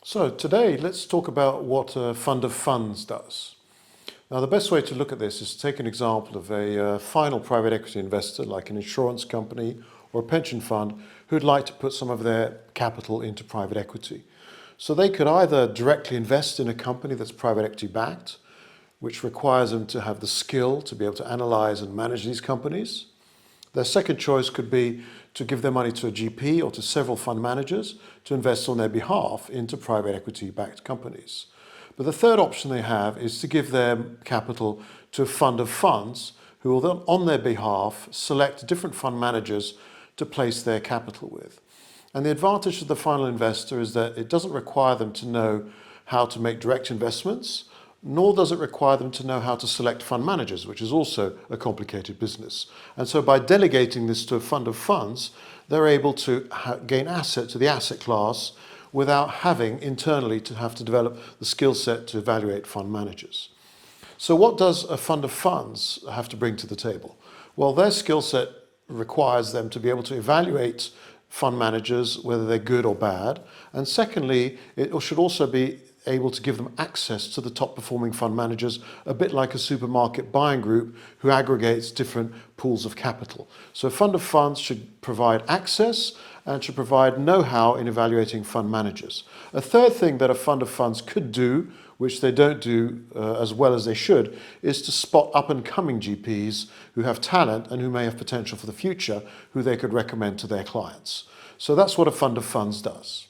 So today, let's talk about what a fund of funds does. Now, the best way to look at this is to take an example of a final private equity investor, like an insurance company or a pension fund, who'd like to put some of their capital into private equity. So they could either directly invest in a company that's private equity backed, which requires them to have the skill to be able to analyze and manage these companies. Their second choice could be to give their money to a GP or to several fund managers to invest on their behalf into private equity-backed companies. But the third option they have is to give their capital to a fund of funds who will then, on their behalf, select different fund managers to place their capital with. And the advantage of the final investor is that it doesn't require them to know how to make direct investments, nor does it require them to know how to select fund managers, which is also a complicated business. And so by delegating this to a fund of funds, they're able to gain access to the asset class without having internally to have to develop the skill set to evaluate fund managers. So what does a fund of funds have to bring to the table? Well, their skill set requires them to be able to evaluate fund managers, whether they're good or bad. And secondly, it should also be able to give them access to the top performing fund managers, a bit like a supermarket buying group who aggregates different pools of capital. So a fund of funds should provide access and should provide know-how in evaluating fund managers. A third thing that a fund of funds could do, which they don't do as well as they should, is to spot up-and-coming GPs who have talent and who may have potential for the future, who they could recommend to their clients. So that's what a fund of funds does.